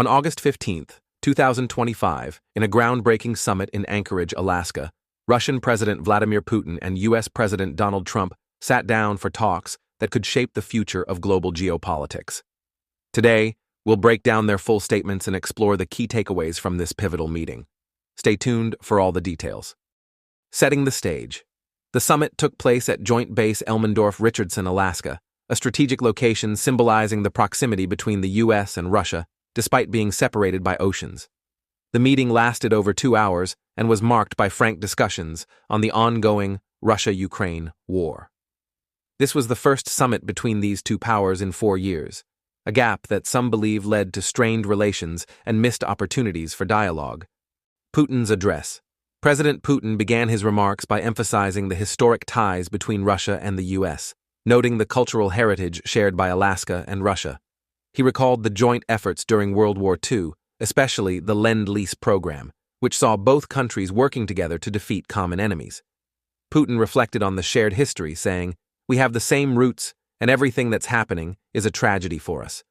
On August 15, 2025, in a groundbreaking summit in Anchorage, Alaska, Russian President Vladimir Putin and U.S. President Donald Trump sat down for talks that could shape the future of global geopolitics. Today, we'll break down their full statements and explore the key takeaways from this pivotal meeting. Stay tuned for all the details. Setting the stage. The summit took place at Joint Base Elmendorf-Richardson, Alaska, a strategic location symbolizing the proximity between the U.S. and Russia, despite being separated by oceans. The meeting lasted over 2 hours and was marked by frank discussions on the ongoing Russia-Ukraine war. This was the first summit between these two powers in 4 years, a gap that some believe led to strained relations and missed opportunities for dialogue. Putin's address. President Putin began his remarks by emphasizing the historic ties between Russia and the U.S., noting the cultural heritage shared by Alaska and Russia. He recalled the joint efforts during World War II, especially the Lend-Lease program, which saw both countries working together to defeat common enemies. Putin reflected on the shared history, saying, "We have the same roots, and everything that's happening is a tragedy for us."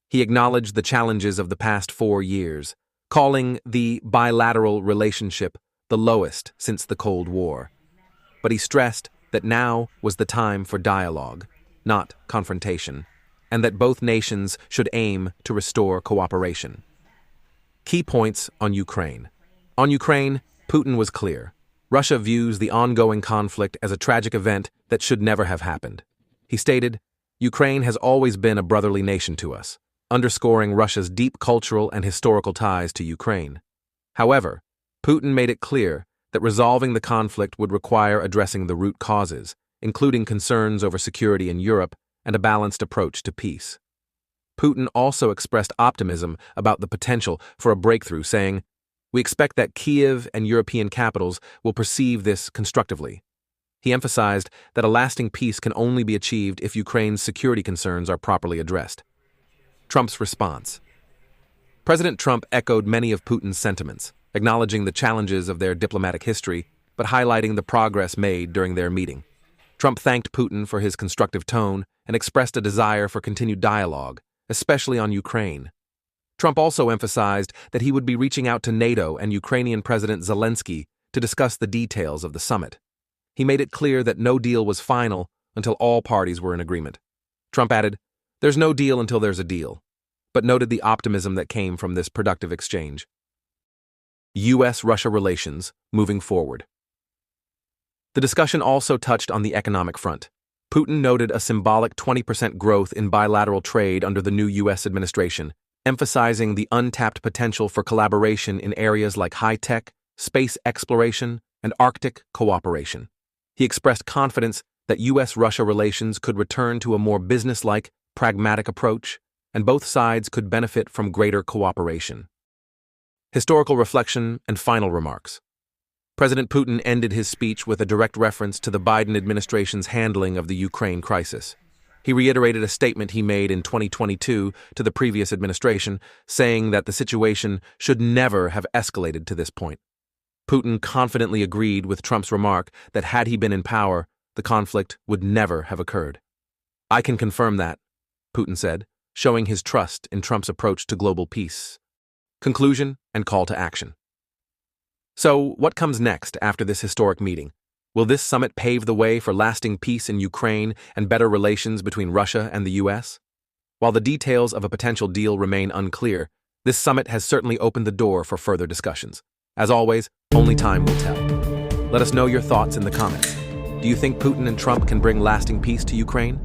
He acknowledged the challenges of the past 4 years, calling the bilateral relationship the lowest since the Cold War. But he stressed that now was the time for dialogue, not confrontation, and that both nations should aim to restore cooperation. Key points on Ukraine. On Ukraine, Putin was clear. Russia views the ongoing conflict as a tragic event that should never have happened. He stated, "Ukraine has always been a brotherly nation to us," underscoring Russia's deep cultural and historical ties to Ukraine. However, Putin made it clear that resolving the conflict would require addressing the root causes, including concerns over security in Europe and a balanced approach to peace. Putin also expressed optimism about the potential for a breakthrough, saying, "We expect that Kyiv and European capitals will perceive this constructively." He emphasized that a lasting peace can only be achieved if Ukraine's security concerns are properly addressed. Trump's response. President Trump echoed many of Putin's sentiments, acknowledging the challenges of their diplomatic history, but highlighting the progress made during their meeting. Trump thanked Putin for his constructive tone and expressed a desire for continued dialogue, especially on Ukraine. Trump also emphasized that he would be reaching out to NATO and Ukrainian President Zelensky to discuss the details of the summit. He made it clear that no deal was final until all parties were in agreement. Trump added, "There's no deal until there's a deal," but noted the optimism that came from this productive exchange. U.S. Russia relations moving forward. The discussion also touched on the economic front. Putin noted a symbolic 20% growth in bilateral trade under the new U.S. administration, emphasizing the untapped potential for collaboration in areas like high-tech, space exploration, and Arctic cooperation. He expressed confidence that U.S.-Russia relations could return to a more business-like, pragmatic approach, and both sides could benefit from greater cooperation. Historical reflection and final remarks. President Putin ended his speech with a direct reference to the Biden administration's handling of the Ukraine crisis. He reiterated a statement he made in 2022 to the previous administration, saying that the situation should never have escalated to this point. Putin confidently agreed with Trump's remark that had he been in power, the conflict would never have occurred. "I can confirm that," Putin said, showing his trust in Trump's approach to global peace. Conclusion and call to action. So, what comes next after this historic meeting? Will this summit pave the way for lasting peace in Ukraine and better relations between Russia and the U.S.? While the details of a potential deal remain unclear, this summit has certainly opened the door for further discussions. As always, only time will tell. Let us know your thoughts in the comments. Do you think Putin and Trump can bring lasting peace to Ukraine?